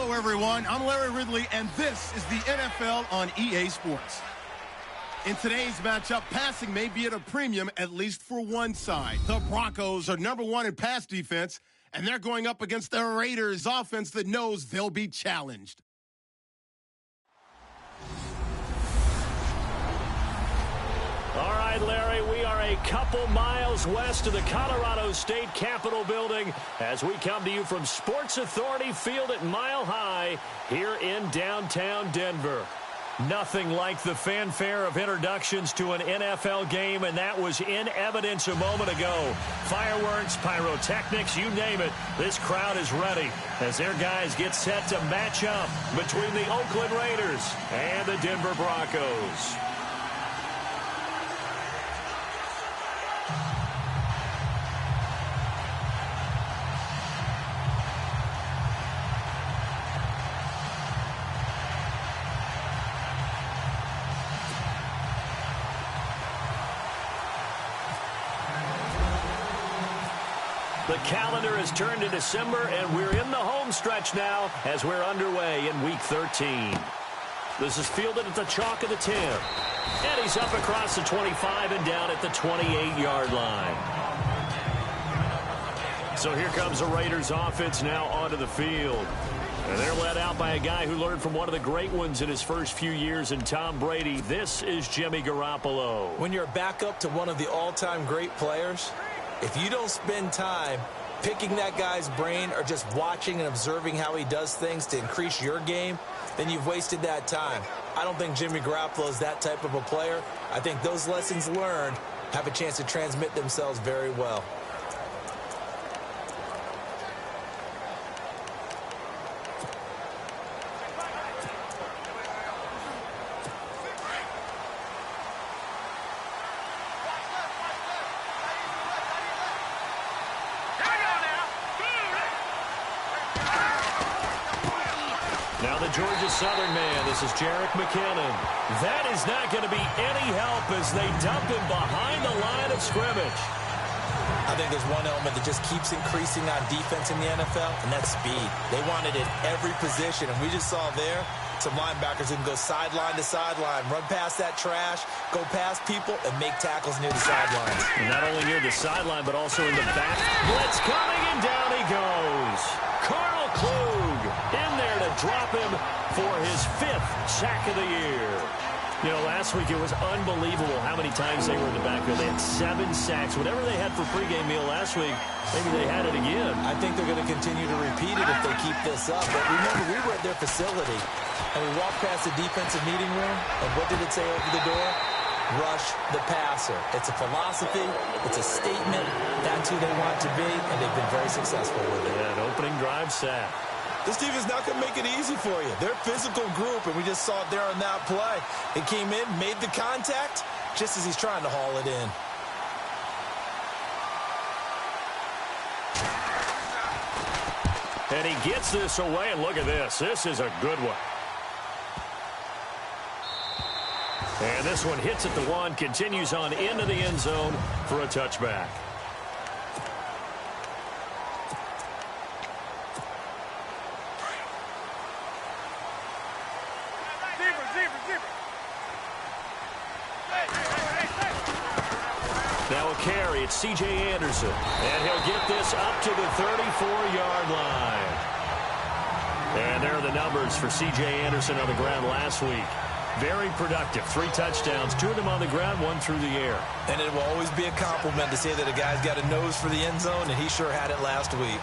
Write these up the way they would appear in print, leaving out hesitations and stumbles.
Hello, everyone. I'm Larry Ridley, and this is the NFL on EA Sports. In today's matchup, passing may be at a premium, at least for one side. The Broncos are #1 in pass defense, and they're going up against the Raiders' offense that knows they'll be challenged. All right, Larry, we are a couple miles west of the Colorado State Capitol building as we come to you from Sports Authority Field at Mile High here in downtown Denver. Nothing like the fanfare of introductions to an NFL game, and that was in evidence a moment ago. Fireworks, pyrotechnics, you name it. This crowd is ready as their guys get set to match up between the Oakland Raiders and the Denver Broncos. The calendar has turned to December, and we're in the home stretch now as we're underway in Week 13. This is fielded at the chalk of the 10. And he's up across the 25 and down at the 28-yard line. So here comes the Raiders offense now onto the field. And they're led out by a guy who learned from one of the great ones in his first few years in Tom Brady. This is Jimmy Garoppolo. When you're a backup to one of the all-time great players, if you don't spend time picking that guy's brain or just watching and observing how he does things to increase your game, then you've wasted that time. I don't think Jimmy Garoppolo is that type of a player. I think those lessons learned have a chance to transmit themselves very well. Now the Georgia Southern man, this is Jerick McKinnon. That is not going to be any help as they dump him behind the line of scrimmage. I think there's one element that just keeps increasing on defense in the NFL, and that's speed. They want it in every position, and we just saw there some linebackers who can go sideline to sideline, run past that trash, go past people, and make tackles near the sidelines. Not only near the sideline, but also in the back. Blitz coming, and down he goes. Carl Klug in there to drop him for his 5th sack of the year. You know, last week it was unbelievable how many times they were in the backfield. They had 7 sacks. Whatever they had for pregame meal last week, maybe they had it again. I think they're going to continue to repeat it if they keep this up. But remember, we were at their facility, and we walked past the defensive meeting room, and what did it say over the door? Rush the passer. It's a philosophy. It's a statement. That's who they want to be, and they've been very successful with it. Yeah, an opening drive sack. This team is not going to make it easy for you. They're a physical group, and we just saw it there on that play. It came in, made the contact, just as he's trying to haul it in. And he gets this away, and look at this. This is a good one. And this one hits at the 1, continues on into the end zone for a touchback. Now a carry, it's C.J. Anderson. And he'll get this up to the 34-yard line. And there are the numbers for C.J. Anderson on the ground last week. Very productive. 3 touchdowns, 2 of them on the ground, 1 through the air. And it will always be a compliment to say that a guy's got a nose for the end zone, and he sure had it last week.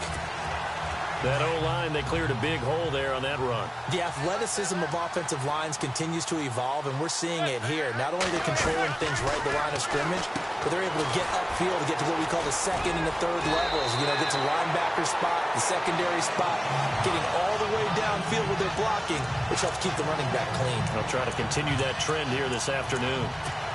That O-line, they cleared a big hole there on that run. The athleticism of offensive lines continues to evolve, and we're seeing it here. Not only are they controlling things right at the line of scrimmage, but they're able to get upfield to get to what we call the second and the third levels. You know, get to linebacker spot, the secondary spot, getting all the way downfield with their blocking, which helps keep the running back clean. They'll try to continue that trend here this afternoon.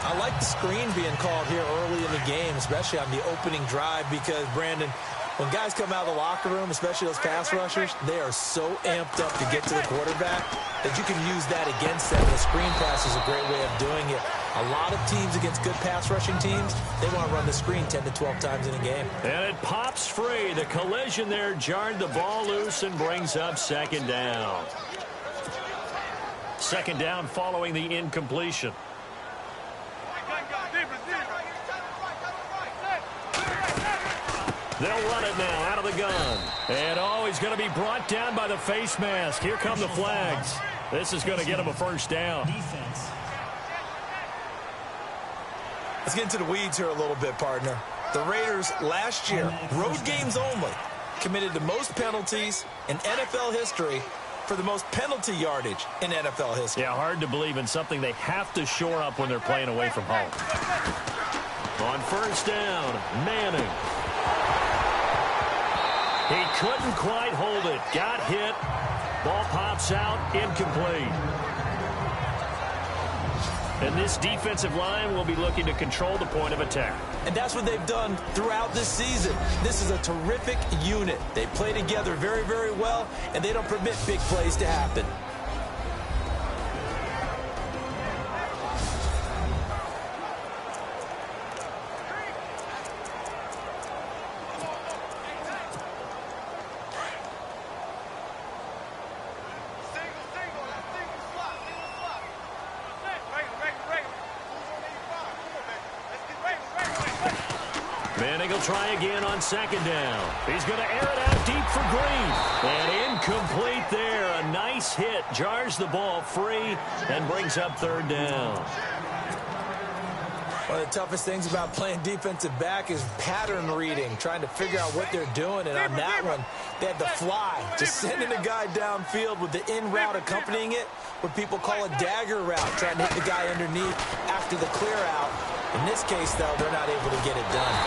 I like the screen being called here early in the game, especially on the opening drive, because, Brandon, when guys come out of the locker room, especially those pass rushers, they are so amped up to get to the quarterback that you can use that against them. The screen pass is a great way of doing it. A lot of teams against good pass rushing teams, they want to run the screen 10 to 12 times in a game. And it pops free. The collision there jarred the ball loose and brings up second down. Second down following the incompletion. They'll run it now out of the gun. And, oh, he's going to be brought down by the face mask. Here come the flags. This is going to get him a first down. Let's get into the weeds here a little bit, partner. The Raiders last year, road games only, committed the most penalties in NFL history for the most penalty yardage in NFL history. Yeah, hard to believe in something they have to shore up when they're playing away from home. On first down, Manning. He couldn't quite hold it. Got hit. Ball pops out. Incomplete. And this defensive line will be looking to control the point of attack. And that's what they've done throughout this season. This is a terrific unit. They play together very, very well, and they don't permit big plays to happen. Manning will try again on second down. He's going to air it out deep for Green. And incomplete there. A nice hit. Jars the ball free and brings up third down. One of the toughest things about playing defensive back is pattern reading, trying to figure out what they're doing. And on that one, they had the fly, just sending a guy downfield with the in route accompanying it, what people call a dagger route, trying to hit the guy underneath after the clear out. In this case, though, they're not able to get it done.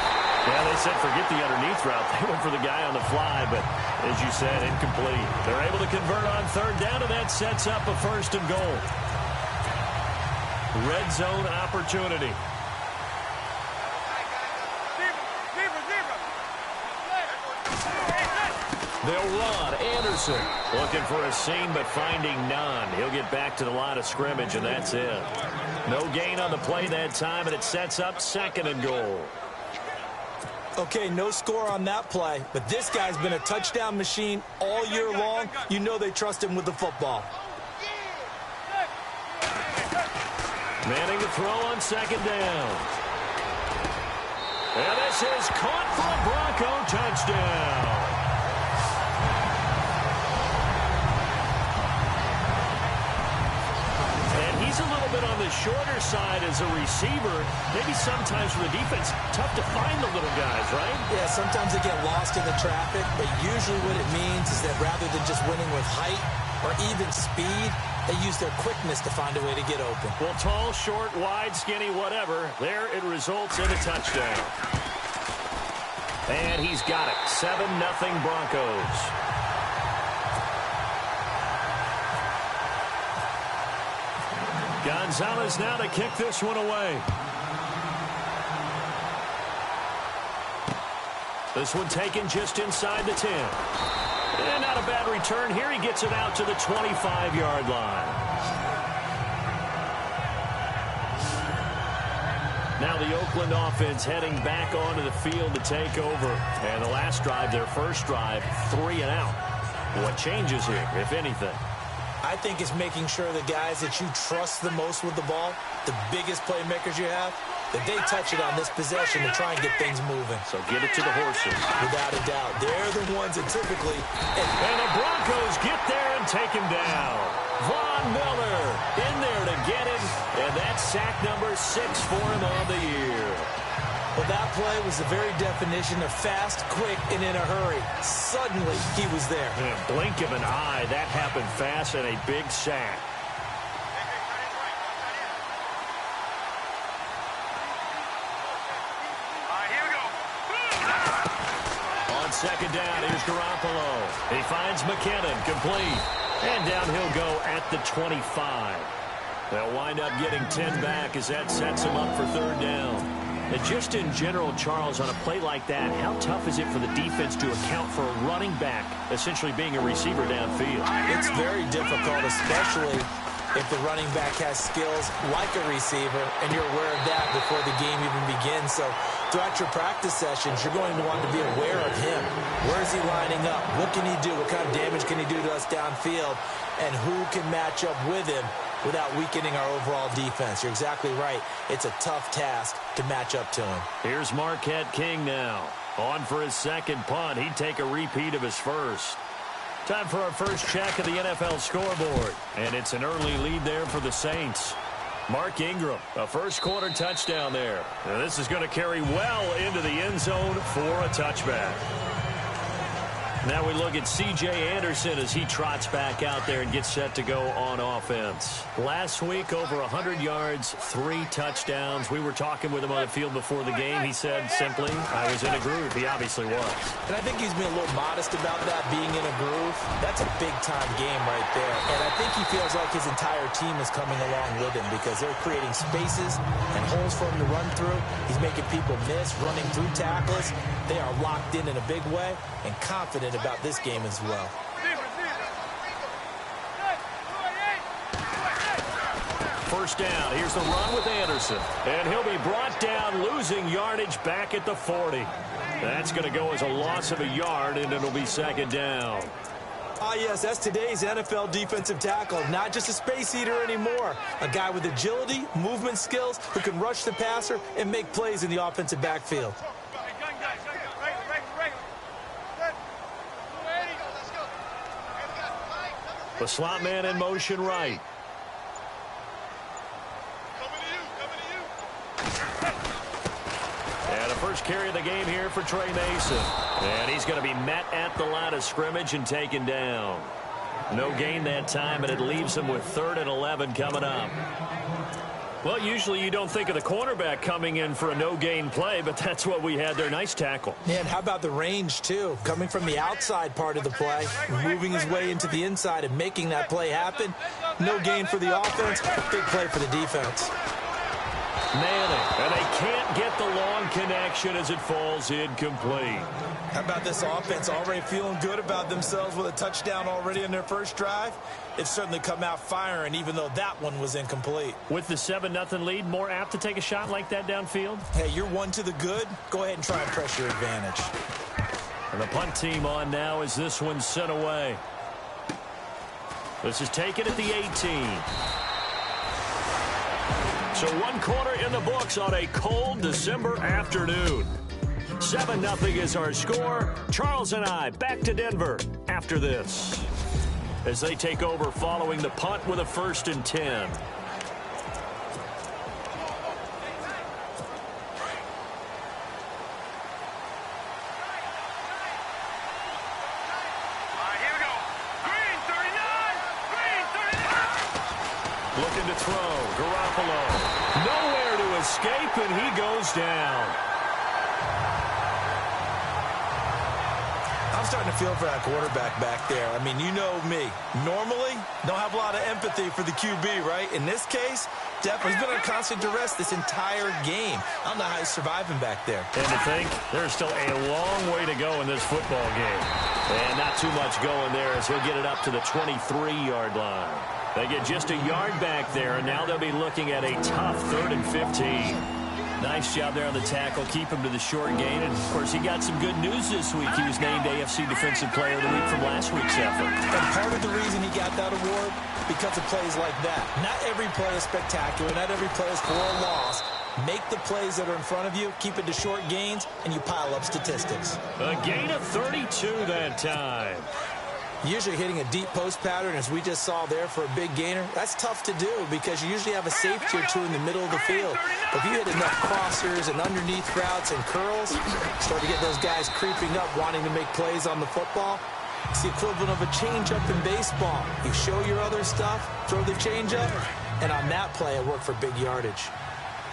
Yeah, they said forget the underneath route. They went for the guy on the fly, but as you said, incomplete. They're able to convert on third down, and that sets up a first and goal. Red zone opportunity. They'll run. Anderson looking for a seam, but finding none. He'll get back to the line of scrimmage, and that's it. No gain on the play that time, and it sets up second and goal. Okay, no score on that play, but this guy's been a touchdown machine all year long. You know they trust him with the football. Manning to throw on second down. And this is caught for a Bronco touchdown. He's a little bit on the shorter side as a receiver. Maybe sometimes for the defense, tough to find the little guys, right? Yeah, sometimes they get lost in the traffic, but usually what it means is that rather than just winning with height or even speed, they use their quickness to find a way to get open. Well, tall, short, wide, skinny, whatever, there it results in a touchdown. And he's got it. 7-0 Broncos. Gonzalez now to kick this one away. This one taken just inside the 10. And not a bad return here. He gets it out to the 25-yard line. Now the Oakland offense heading back onto the field to take over. And the last drive, their first drive, 3 and out. What changes here, if anything? I think it's making sure the guys that you trust the most with the ball, the biggest playmakers you have, that they touch it on this possession to try and get things moving. So get it to the horses. Without a doubt. They're the ones that typically... And the Broncos get there and take him down. Von Miller in there to get him. And that's sack number 6 for him on the year. Well, that play was the very definition of fast, quick, and in a hurry. Suddenly, he was there. In a blink of an eye, that happened fast and a big sack. On second down, here's Garoppolo. He finds McKinnon, complete. And down he'll go at the 25. They'll wind up getting 10 back as that sets him up for third down. And just in general, Charles, on a play like that, how tough is it for the defense to account for a running back essentially being a receiver downfield? It's very difficult, especially if the running back has skills like a receiver, and you're aware of that before the game even begins. So throughout your practice sessions, you're going to want to be aware of him. Where is he lining up? What can he do? What kind of damage can he do to us downfield? And who can match up with him without weakening our overall defense? You're exactly right. It's a tough task to match up to him. Here's Marquette King now. On for his second punt. He'd take a repeat of his first. Time for our first check of the NFL scoreboard. And it's an early lead there for the Saints. Mark Ingram, a first-quarter touchdown there. Now this is going to carry well into the end zone for a touchback. Now we look at C.J. Anderson as he trots back out there and gets set to go on offense. Last week, over 100 yards, 3 touchdowns. We were talking with him on the field before the game. He said simply, I was in a groove. He obviously was. And I think he's been a little modest about that, being in a groove. That's a big-time game right there. And I think he feels like his entire team is coming along with him because they're creating spaces and holes for him to run through. He's making people miss, running through tackles. They are locked in a big way and confident about this game as well. First down. Here's the run with Anderson. And he'll be brought down, losing yardage back at the 40. That's going to go as a loss of a yard, and it'll be second down. Ah, yes, that's today's NFL defensive tackle. Not just a space eater anymore. A guy with agility, movement skills, who can rush the passer and make plays in the offensive backfield. The slot man in motion right. And the first carry of the game here for Trey Mason. And he's going to be met at the line of scrimmage and taken down. No gain that time, and it leaves him with 3rd and 11 coming up. Well, usually you don't think of the cornerback coming in for a no-gain play, but that's what we had there. Nice tackle. Yeah, and how about the range, too? Coming from the outside part of the play, moving his way into the inside and making that play happen. No gain for the offense, big play for the defense. Manning, and they can't get the long connection as it falls incomplete. How about this offense already feeling good about themselves with a touchdown already in their first drive? It's certainly come out firing, even though that one was incomplete. With the 7-0 lead, more apt to take a shot like that downfield? Hey, you're one to the good. Go ahead and try and press your advantage. And the punt team on now as this one's sent away. This is taken at the 18. So 1 quarter in the books on a cold December afternoon. 7-0 is our score. Charles and I back to Denver after this, as they take over following the punt with a 1st and 10. Looking to throw. Garoppolo. Nowhere to escape, and he goes down. I'm starting to feel for that quarterback back there. I mean, you know me. Normally, don't have a lot of empathy for the QB, right? In this case, definitely, he's been under constant duress this entire game. I don't know how he's surviving back there. And to think, there's still a long way to go in this football game. And not too much going there as he'll get it up to the 23-yard line. They get just a yard back there, and now they'll be looking at a tough 3rd and 15. Nice job there on the tackle. Keep him to the short gain. And, of course, he got some good news this week. He was named AFC Defensive Player of the Week from last week's effort. And part of the reason he got that award, because of plays like that. Not every play is spectacular. Not every play is for a loss. Make the plays that are in front of you, keep it to short gains, and you pile up statistics. A gain of 32 that time. Usually hitting a deep post pattern, as we just saw there for a big gainer, that's tough to do because you usually have a safety or 2 in the middle of the field. But if you hit enough crossers and underneath routes and curls, start to get those guys creeping up, wanting to make plays on the football. It's the equivalent of a changeup in baseball. You show your other stuff, throw the changeup, and on that play, it worked for big yardage.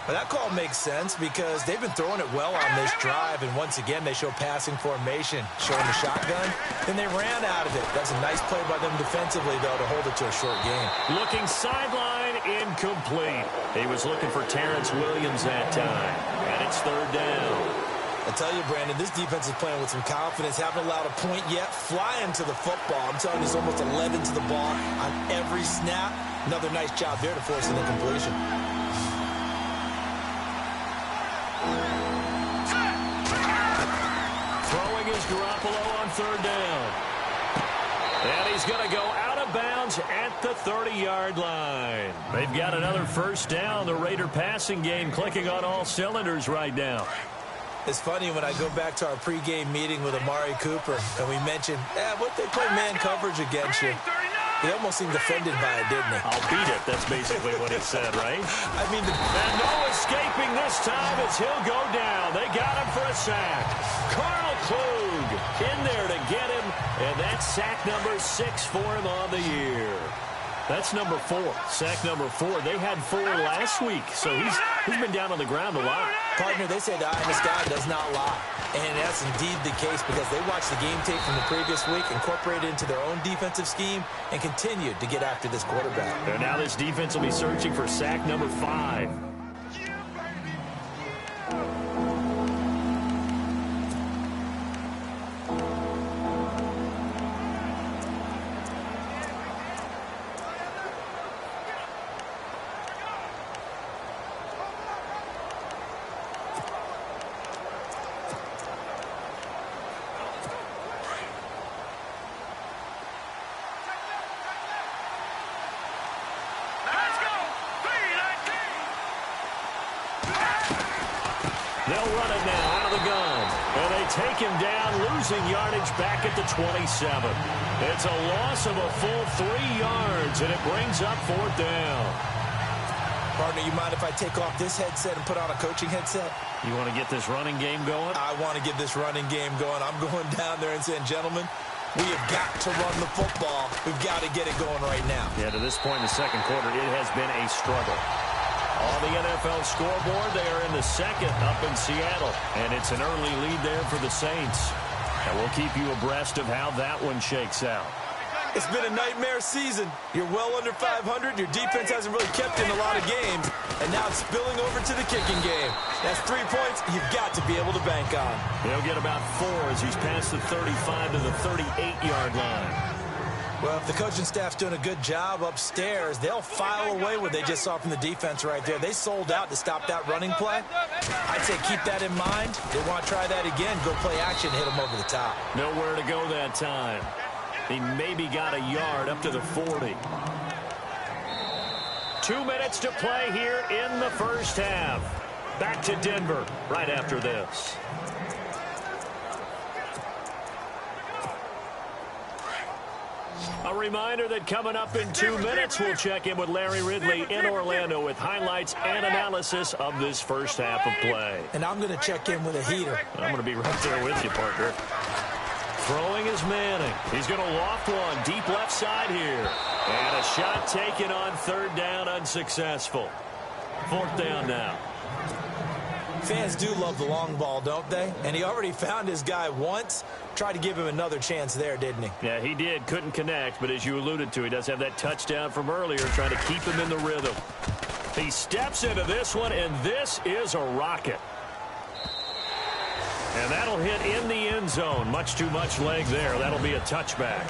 But that call makes sense because they've been throwing it well on this drive, and once again, they show passing formation, showing the shotgun, and they ran out of it. That's a nice play by them defensively, though, to hold it to a short game. Looking sideline, incomplete. He was looking for Terrence Williams that time, and it's 3rd down. I tell you, Brandon, this defense is playing with some confidence. Haven't allowed a point yet. Flying to the football. I'm telling you, it's almost 11 to the ball on every snap. Another nice job there to force an incompletion. Throwing is Garoppolo on third down. And he's going to go out of bounds at the 30-yard line. They've got another first down. The Raider passing game clicking on all cylinders right now. It's funny when I go back to our pregame meeting with Amari Cooper and we mentioned, what they play man coverage against you. He almost seemed offended by it, didn't he? I'll beat it. That's basically what he said, right? I mean, and no escaping this time as he'll go down. They got him for a sack. Carl Klug in there to get him, and that's sack number 6 for him on the year. That's number 4. Sack number 4. They had 4 last week, so he's been down on the ground a lot. Partner, they say the eye in the sky does not lie. And that's indeed the case because they watched the game tape from the previous week, incorporated it into their own defensive scheme, and continued to get after this quarterback. And now this defense will be searching for sack number 5. They'll run it now out of the gun. And they take him down, losing yardage back at the 27. It's a loss of a full 3 yards, and it brings up 4th down. Partner, you mind if I take off this headset and put on a coaching headset? You want to get this running game going? I want to get this running game going. I'm going down there and saying, gentlemen, we have got to run the football. We've got to get it going right now. Yeah, to this point in the second quarter, it has been a struggle. On the NFL scoreboard, they are in the second up in Seattle. And it's an early lead there for the Saints. And we'll keep you abreast of how that one shakes out. It's been a nightmare season. You're well under 500. Your defense hasn't really kept in a lot of games. And now it's spilling over to the kicking game. That's 3 points you've got to be able to bank on. He'll get about 4 as he's past the 35 to the 38-yard line. Well, if the coaching staff's doing a good job upstairs, they'll file away what they just saw from the defense right there. They sold out to stop that running play. I'd say keep that in mind. They want to try that again, go play action, hit them over the top. Nowhere to go that time. He maybe got a yard up to the 40. 2 minutes to play here in the first half. Back to Denver right after this. A reminder that coming up in 2 minutes, we'll check in with Larry Ridley in Orlando with highlights and analysis of this first half of play. And I'm going to check in with a heater. I'm going to be right there with you, partner. Throwing is Manning. He's going to loft one deep left side here. And a shot taken on 3rd down, unsuccessful. 4th down now. Fans do love the long ball, don't they? And he already found his guy once. Tried to give him another chance there, didn't he? Yeah, he did. Couldn't connect, but as you alluded to, he does have that touchdown from earlier, trying to keep him in the rhythm. He steps into this one, and this is a rocket. And that'll hit in the end zone. Much too much leg there. That'll be a touchback.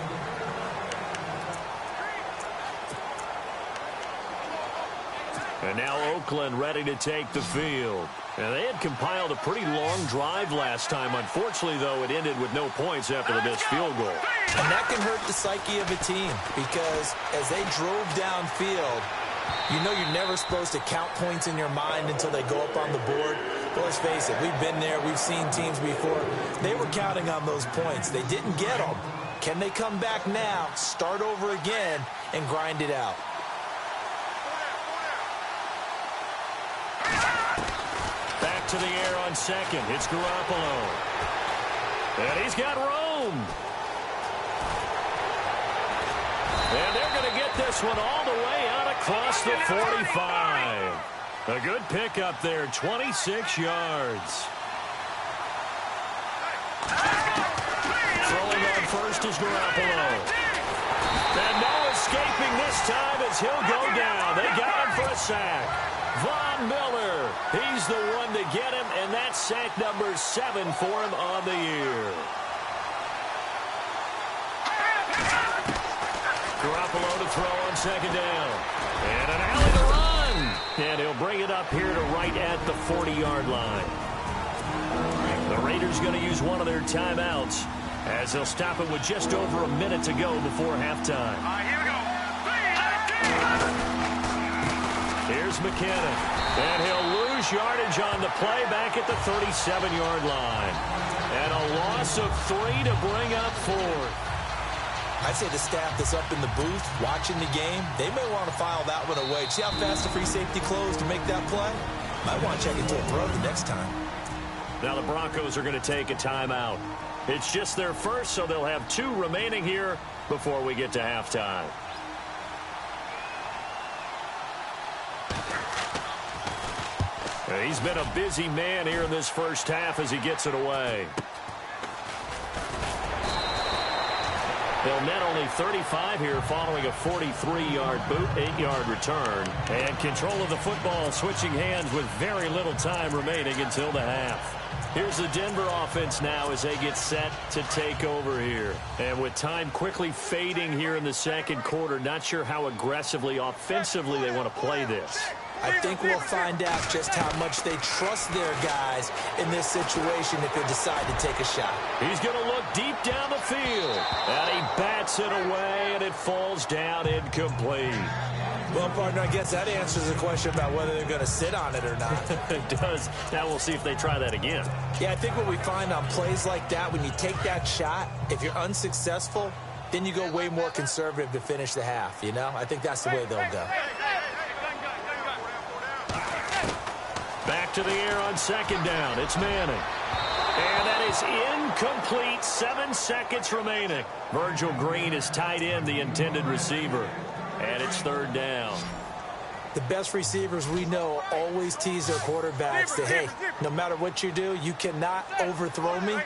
And now Oakland ready to take the field. And they had compiled a pretty long drive last time. Unfortunately, though, it ended with no points after the missed field goal. And that can hurt the psyche of a team because as they drove downfield, you know you're never supposed to count points in your mind until they go up on the board. But let's face it, we've been there. We've seen teams before. They were counting on those points. They didn't get them. Can they come back now, start over again, and grind it out? Back to the air on second. It's Garoppolo. And he's got room. And they're going to get this one all the way out across the 45. A good pickup there, 26 yards. Throwing on first is Garoppolo. And no escaping this time as he'll go down. They got him for a sack. Von Miller, he's the one to get him, and that's sack number 7 for him on the year. Garoppolo to throw on second down. And an alley to run. And he'll bring it up here to right at the 40-yard line. The Raiders going to use one of their timeouts as they'll stop it with just over a minute to go before halftime. Here we go. Here's McKinnon. And he'll lose yardage on the play back at the 37-yard line. And a loss of 3 to bring up 4. I'd say the staff that's up in the booth watching the game, they may want to file that one away. See how fast the free safety closed to make that play? Might want to check into a pro the next time. Now the Broncos are going to take a timeout. It's just their first, so they'll have 2 remaining here before we get to halftime. He's been a busy man here in this first half as he gets it away. They'll net only 35 here following a 43-yard boot, 8-yard return. And control of the football switching hands with very little time remaining until the half. Here's the Denver offense now as they get set to take over here. And with time quickly fading here in the second quarter, not sure how aggressively, offensively they want to play this. I think we'll find out just how much they trust their guys in this situation if they decide to take a shot. He's going to look deep down the field. And he bats it away, and it falls down incomplete. Well, partner, I guess that answers the question about whether they're going to sit on it or not. It does. Now we'll see if they try that again. Yeah, I think what we find on plays like that, when you take that shot, if you're unsuccessful, then you go way more conservative to finish the half, you know? I think that's the way they'll go. Back to the air on second down. It's Manning. And that is incomplete. 7 seconds remaining. Virgil Green is tied in, the intended receiver. And it's third down. The best receivers we know always tease their quarterbacks that, hey, no matter what you do, you cannot overthrow me.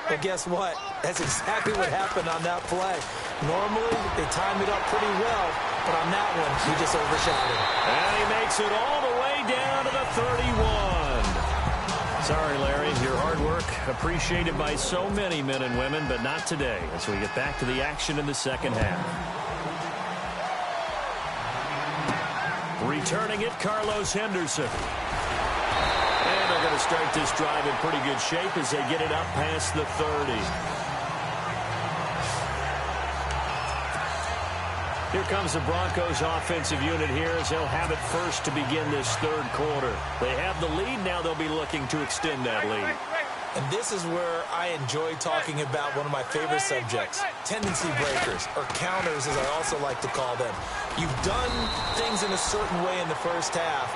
But guess what? That's exactly what happened on that play. Normally, they time it up pretty well, but on that one, he just overshot it. And he makes it all the way down to the 31. Sorry, Larry, your hard work appreciated by so many men and women, but not today as we get back to the action in the second half. Returning it, Carlos Henderson. And they're going to start this drive in pretty good shape as they get it up past the 30. Here comes the Broncos offensive unit here as they'll have it first to begin this third quarter. They have the lead. Now they'll be looking to extend that lead. And this is where I enjoy talking about one of my favorite subjects, tendency breakers, or counters as I also like to call them. You've done things in a certain way in the first half,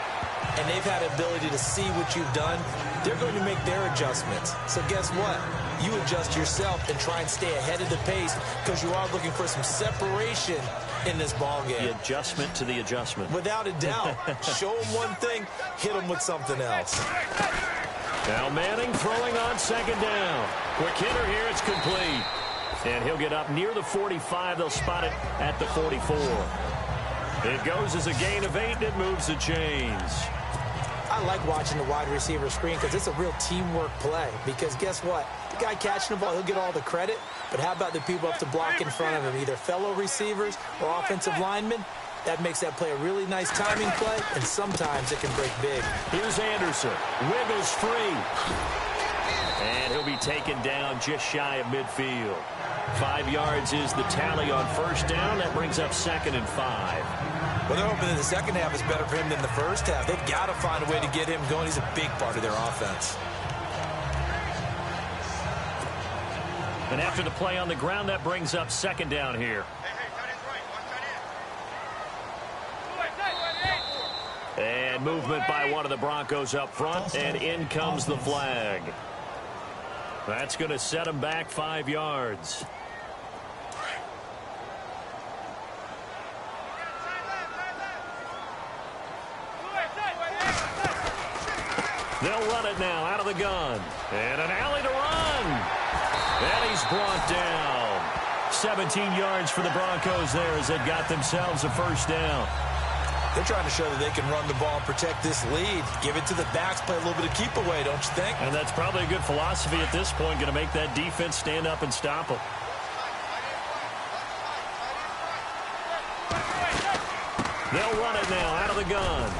and they've had the ability to see what you've done. They're going to make their adjustments. So guess what? You adjust yourself and try and stay ahead of the pace because you are looking for some separation in this ball game. The adjustment to the adjustment. Without a doubt. Show them one thing, hit them with something else. Now Manning throwing on second down. Quick hitter here, it's complete. And he'll get up near the 45. They'll spot it at the 44. It goes as a gain of 8, and it moves the chains. I like watching the wide receiver screen because it's a real teamwork play. Because guess what? The guy catching the ball, he'll get all the credit. But how about the people up to block in front of him, either fellow receivers or offensive linemen? That makes that play a really nice timing play, and sometimes it can break big. Here's Anderson. Wiggles free. And he'll be taken down just shy of midfield. 5 yards is the tally on first down. That brings up 2nd and 5. Well, they're hoping that the second half is better for him than the first half. They've got to find a way to get him going. He's a big part of their offense. And after the play on the ground, that brings up 2nd down here. And movement by one of the Broncos up front, and in comes the flag. That's going to set him back 5 yards. They'll run it now out of the gun. And an alley to run. And he's brought down. 17 yards for the Broncos there as they got themselves a first down. They're trying to show that they can run the ball and protect this lead. Give it to the backs, play a little bit of keep away, don't you think? And that's probably a good philosophy at this point, going to make that defense stand up and stop them. They'll run it now out of the gun.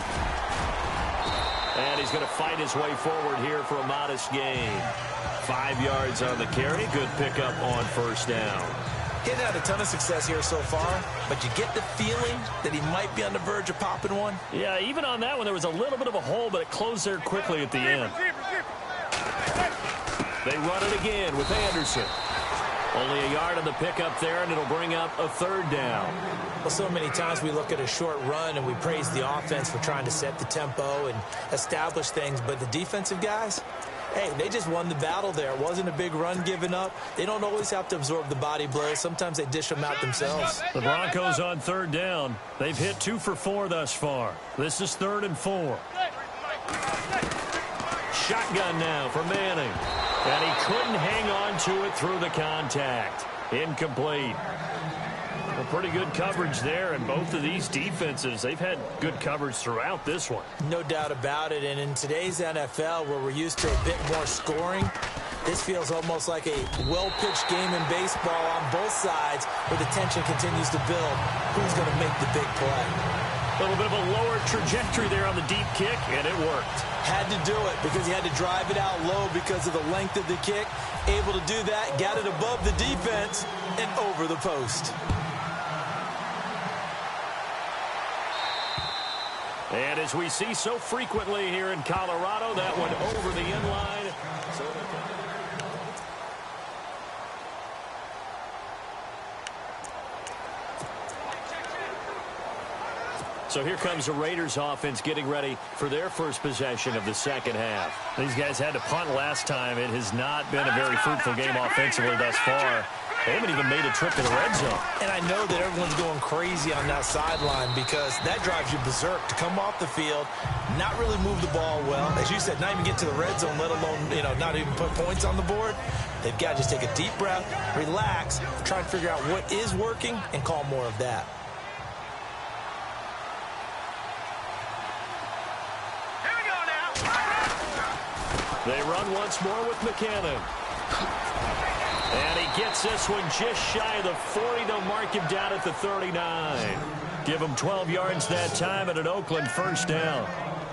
And he's going to fight his way forward here for a modest gain. 5 yards on the carry. Good pickup on first down. He hadn't had a ton of success here so far, but you get the feeling that he might be on the verge of popping one. Yeah, even on that one, there was a little bit of a hole, but it closed there quickly at the end. They run it again with Anderson. Only a yard on the pickup there, and it'll bring up a third down. Well, so many times we look at a short run and we praise the offense for trying to set the tempo and establish things, but the defensive guys, hey, they just won the battle there. It wasn't a big run given up. They don't always have to absorb the body blows. Sometimes they dish them out themselves. The Broncos on third down. They've hit 2 for 4 thus far. This is 3rd and 4. Shotgun now for Manning. And he couldn't hang on to it through the contact. Incomplete. Well, pretty good coverage there, and both of these defenses, they've had good coverage throughout this one. No doubt about it, and in today's NFL, where we're used to a bit more scoring, this feels almost like a well-pitched game in baseball on both sides, where the tension continues to build. Who's going to make the big play? A little bit of a lower trajectory there on the deep kick, and it worked. Had to do it because he had to drive it out low because of the length of the kick. Able to do that, got it above the defense, and over the post. And as we see so frequently here in Colorado, that one over the end line. So here comes the Raiders offense getting ready for their first possession of the second half. These guys had to punt last time. It has not been a very fruitful game offensively thus far. They haven't even made a trip to the red zone. And I know that everyone's going crazy on that sideline because that drives you berserk to come off the field, not really move the ball well. As you said, not even get to the red zone, let alone, not even put points on the board. They've got to just take a deep breath, relax, try and figure out what is working and call more of that. They run once more with McKinnon. And he gets this one just shy of the 40. They'll mark him down at the 39. Give him 12 yards that time and an Oakland first down.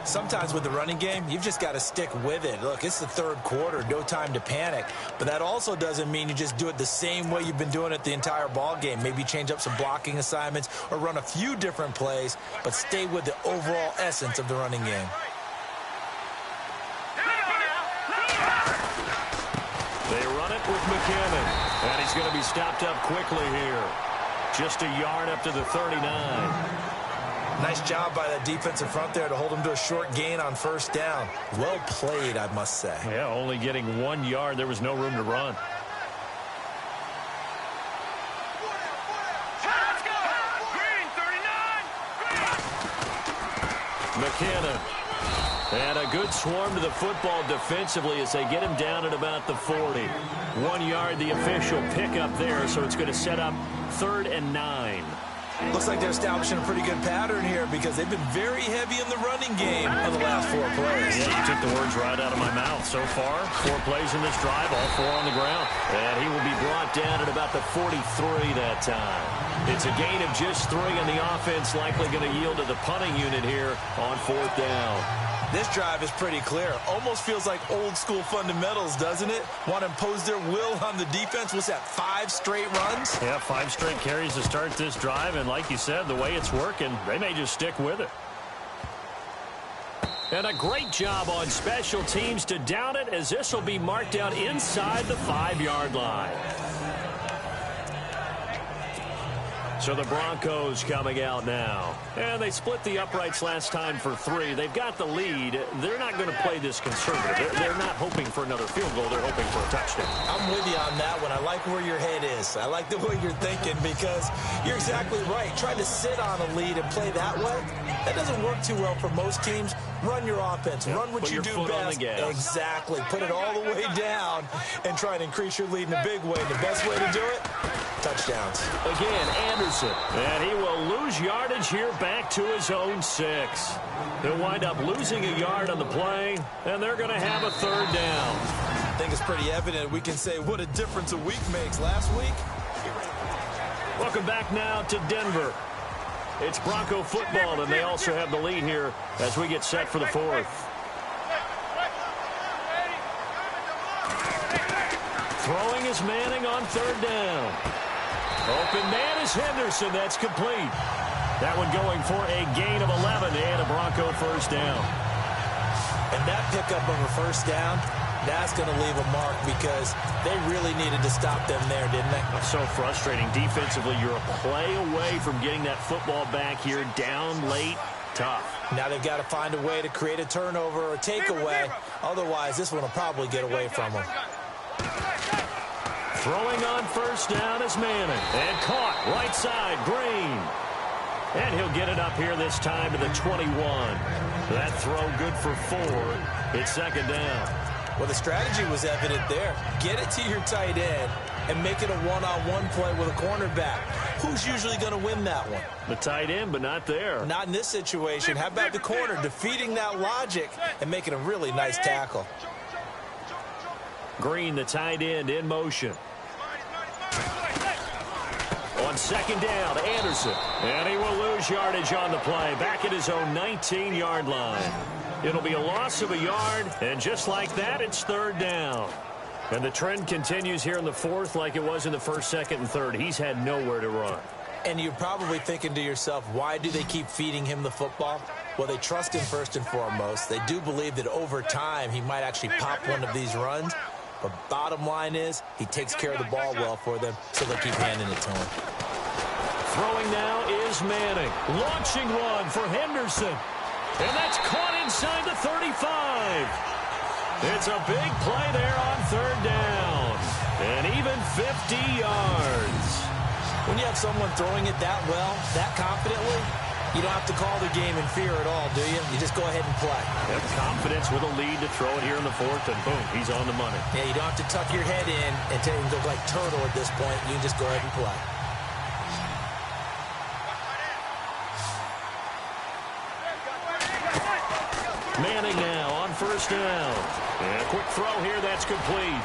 Sometimes with the running game, you've just got to stick with it. Look, it's the third quarter, no time to panic. But that also doesn't mean you just do it the same way you've been doing it the entire ball game. Maybe change up some blocking assignments or run a few different plays, but stay with the overall essence of the running game. They run it with McKinnon. And he's going to be stopped up quickly here. Just a yard up to the 39. Nice job by that defensive front there to hold him to a short gain on first down. Well played, I must say. Yeah, only getting 1 yard. There was no room to run. McKinnon. And a good swarm to the football defensively as they get him down at about the 40. 1 yard, the official pickup there, so it's going to set up 3rd and 9. Looks like they're establishing a pretty good pattern here because they've been very heavy in the running game on the last 4 plays. Yeah, you took the words right out of my mouth. So far, 4 plays in this drive, all 4 on the ground. And he will be brought down at about the 43 that time. It's a gain of just 3, and the offense likely going to yield to the punting unit here on 4th down. This drive is pretty clear. Almost feels like old school fundamentals, doesn't it? Want to impose their will on the defense. What's that, 5 straight runs? Yeah, 5 straight carries to start this drive. And like you said, the way it's working, they may just stick with it. And a great job on special teams to down it, as this will be marked out inside the 5-yard line. So the Broncos coming out now. And they split the uprights last time for 3. They've got the lead. They're not going to play this conservative. They're not hoping for another field goal. They're hoping for a touchdown. I'm with you on that one. I like where your head is. I like the way you're thinking because you're exactly right. Trying to sit on a lead and play that way, that doesn't work too well for most teams. Run your offense. Run what you do best. Exactly. Put it all the way down and try and increase your lead in a big way. The best way to do it, touchdowns. Again, Anderson. And he will lose yardage here back to his own 6. He'll wind up losing a yard on the play, and they're going to have a 3rd down. I think it's pretty evident we can say what a difference a week makes. Last week. Welcome back now to Denver. It's Bronco football, and they also have the lead here as we get set for the 4th. Throwing is Manning on 3rd down. Open man is Henderson. That's complete. That one going for a gain of 11 and a Bronco 1st down. And that pickup of a 1st down, that's going to leave a mark because they really needed to stop them there, didn't they? So frustrating. Defensively, you're a play away from getting that football back here. Down late, tough. Now they've got to find a way to create a turnover or a takeaway. Otherwise, this one will probably get away from them. Throwing on 1st down is Manning. And caught right side, Green. And he'll get it up here this time to the 21. That throw good for 4. It's 2nd down. Well, the strategy was evident there. Get it to your tight end and make it a one-on-one play with a cornerback. Who's usually going to win that one? The tight end, but not there. Not in this situation. How about the corner defeating that logic and making a really nice tackle? Green, the tight end, in motion. On 2nd down, Anderson. And he will lose yardage on the play. Back at his own 19-yard line. It'll be a loss of a yard, and just like that, it's 3rd down. And the trend continues here in the 4th like it was in the 1st, 2nd, and 3rd. He's had nowhere to run. And you're probably thinking to yourself, why do they keep feeding him the football? Well, they trust him first and foremost. They do believe that over time he might actually pop one of these runs. But bottom line is he takes care of the ball well for them, so they'll keep handing it to him. Throwing now is Manning. Launching one for Henderson. And that's caught inside the 35. It's a big play there on 3rd down. And even 50 yards. When you have someone throwing it that well, that confidently, you don't have to call the game in fear at all, do you? You just go ahead and play. Have confidence with a lead to throw it here in the 4th, and boom, he's on the money. Yeah, you don't have to tuck your head in and go like turtle at this point. You can just go ahead and play. Manning now on 1st down. And a quick throw here, that's complete.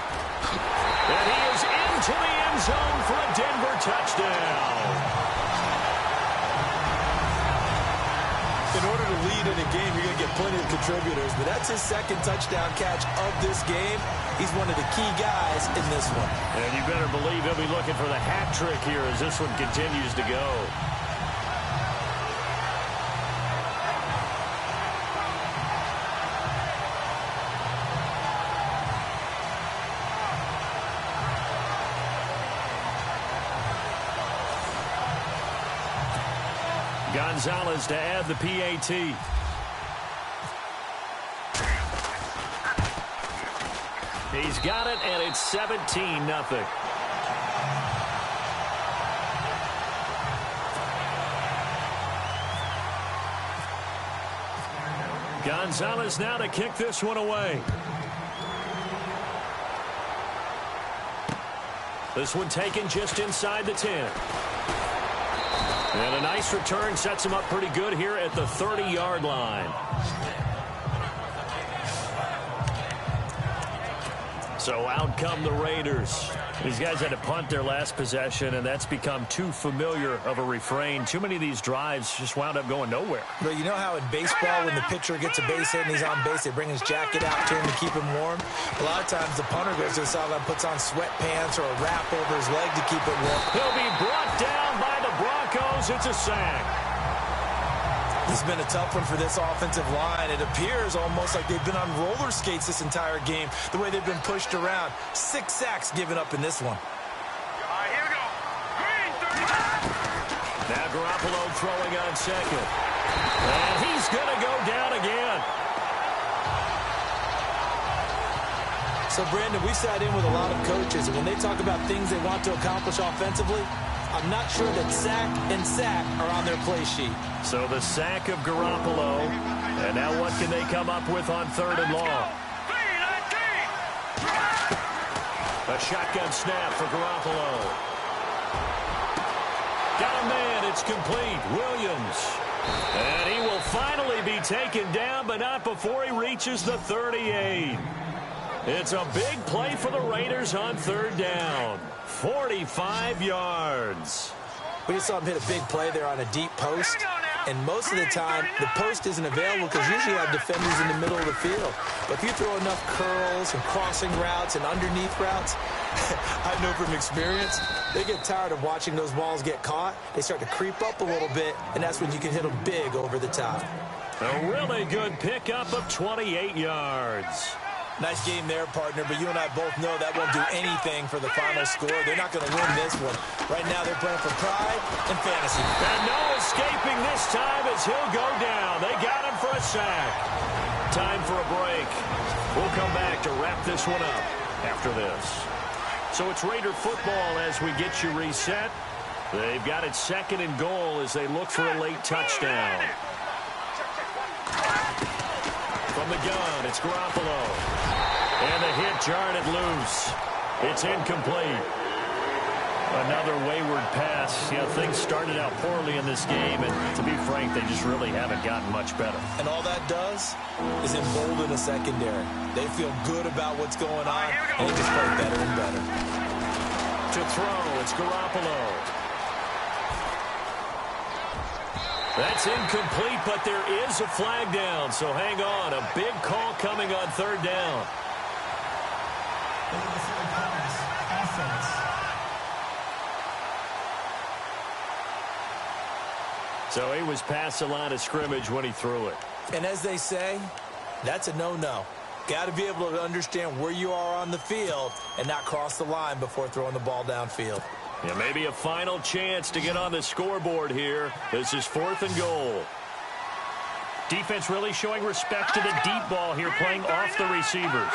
And he is into the end zone for a Denver touchdown. In order to lead in a game, you're going to get plenty of contributors, but that's his 2nd touchdown catch of this game. He's one of the key guys in this one. And you better believe he'll be looking for the hat trick here as this one continues to go. Gonzalez to add the PAT. He's got it, and it's 17-0. Gonzalez now to kick this one away. This one taken just inside the 10. And a nice return sets him up pretty good here at the 30-yard line. So out come the Raiders. These guys had to punt their last possession, and that's become too familiar of a refrain. Too many of these drives just wound up going nowhere. But you know how in baseball, when the pitcher gets a base hit and he's on base, they bring his jacket out to him to keep him warm? A lot of times the punter goes to the sideline, puts on sweatpants or a wrap over his leg to keep it warm. He'll be brought down by the Broncos. It's a sack. It's been a tough one for this offensive line. It appears almost like they've been on roller skates this entire game, the way they've been pushed around. 6 sacks given up in this one. Here we go. Green, 35. Now Garoppolo throwing on 2nd. And he's going to go down again. So, Brandon, we've sat in with a lot of coaches, and when they talk about things they want to accomplish offensively, I'm not sure that sack and sack are on their play sheet. So the sack of Garoppolo. And now what can they come up with on 3rd and long? A shotgun snap for Garoppolo. got a man. It's complete. Williams. And he will finally be taken down, but not before he reaches the 38. It's a big play for the Raiders on third down. 45 yards. We just saw him hit a big play there on a deep post. And most of the time, the post isn't available because usually you have defenders in the middle of the field. But if you throw enough curls and crossing routes and underneath routes, I know from experience, they get tired of watching those balls get caught. They start to creep up a little bit, and that's when you can hit them big over the top. A really good pickup of 28 yards. Nice game there, partner, but you and I both know that won't do anything for the final score. They're not going to win this one. Right now, they're playing for pride and fantasy. And no escaping this time as he'll go down. They got him for a sack. Time for a break. We'll come back to wrap this one up after this. So it's Raider football as we get you reset. They've got it second and goal as they look for a late touchdown. From the gun, it's Garoppolo. And the hit jarred it loose. It's incomplete. Another wayward pass. You know, things started out poorly in this game, and to be frank, they just really haven't gotten much better. And all that does is embolden a secondary. They feel good about what's going on, and they just play better and better. To throw, it's Garoppolo. That's incomplete, but there is a flag down, so hang on. A big call coming on third down. So he was past the line of scrimmage when he threw it. And as they say, that's a no-no. Got to be able to understand where you are on the field and not cross the line before throwing the ball downfield. Yeah, maybe a final chance to get on the scoreboard here. This is 4th and goal. Defense really showing respect to the deep ball here, playing off the receivers.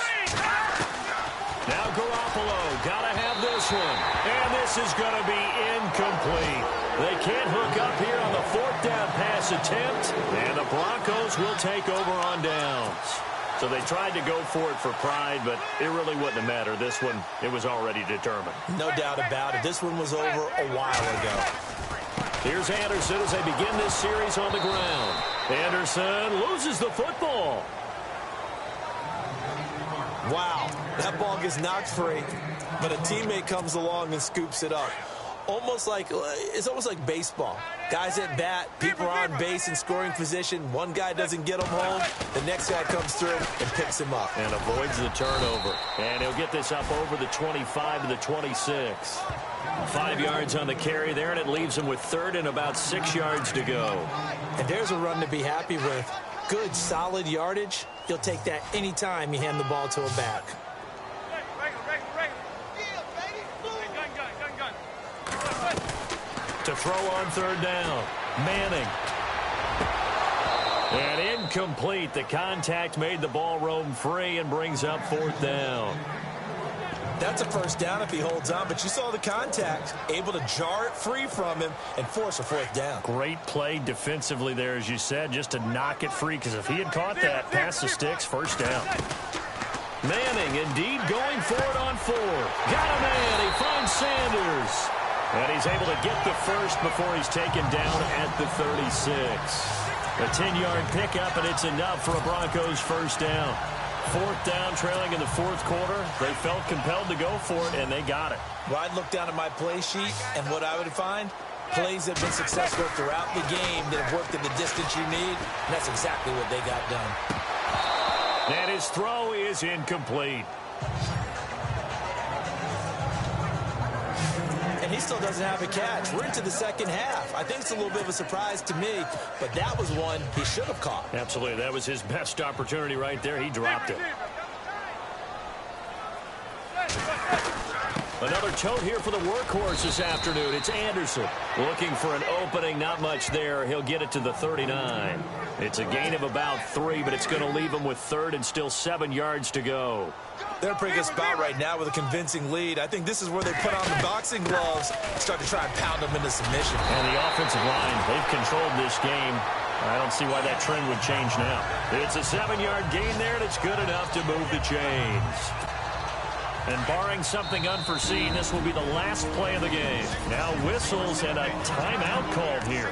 Now Garoppolo, gotta have this one. And this is going to be incomplete. They can't hook up here on the 4th down pass attempt. And the Broncos will take over on downs. So they tried to go for it for pride, but it really wouldn't have mattered. This one, it was already determined. No doubt about it. This one was over a while ago. Here's Anderson as they begin this series on the ground. Anderson loses the football. Wow, that ball gets knocked free, but a teammate comes along and scoops it up. It's almost like baseball. Guys at bat, people are on base in scoring position. One guy doesn't get him home. The next guy comes through and picks him up. And avoids the turnover. And he'll get this up over the 25 to the 26. 5 yards on the carry there, and it leaves him with 3rd and about 6 yards to go. And there's a run to be happy with. Good, solid yardage. You'll take that anytime you hand the ball to a back. To throw on third down, Manning. And incomplete. The contact made the ball roam free and brings up 4th down. That's a first down if he holds on, but you saw the contact, able to jar it free from him and force a 4th down. Great play defensively there, as you said, just to knock it free, because if he had caught that, past the sticks, first down. Manning indeed going for it on 4. Got a man. He finds Sanders. And he's able to get the first before he's taken down at the 36. A 10-yard pickup, and it's enough for a Broncos first down. 4th down, trailing in the 4th quarter. They felt compelled to go for it, and they got it. Well, I'd look down at my play sheet, and what I would find, plays that have been successful throughout the game that have worked at the distance you need, and that's exactly what they got done. And his throw is incomplete. And he still doesn't have a catch. We're into the second half. I think it's a little bit of a surprise to me, but that was one he should have caught. Absolutely. That was his best opportunity right there. He dropped it. Another tote here for the workhorse this afternoon. It's Anderson looking for an opening. Not much there. He'll get it to the 39. It's a gain of about 3, but it's going to leave him with 3rd and still 7 yards to go. They're in a pretty good spot right now with a convincing lead. I think this is where they put on the boxing gloves and start to try and pound them into submission. And the offensive line, they've controlled this game. I don't see why that trend would change now. It's a 7-yard gain there, and it's good enough to move the chains. And barring something unforeseen, this will be the last play of the game. Now whistles and a timeout called here.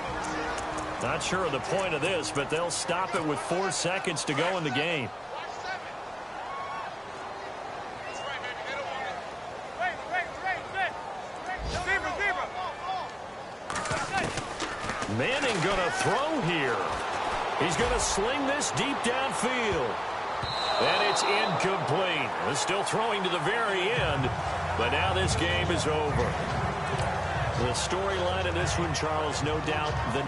Not sure of the point of this, but they'll stop it with 4 seconds to go in the game. Manning going to throw here. He's going to sling this deep downfield. And it's incomplete. He's still throwing to the very end, but now this game is over. The storyline of this one, Charles, no doubt that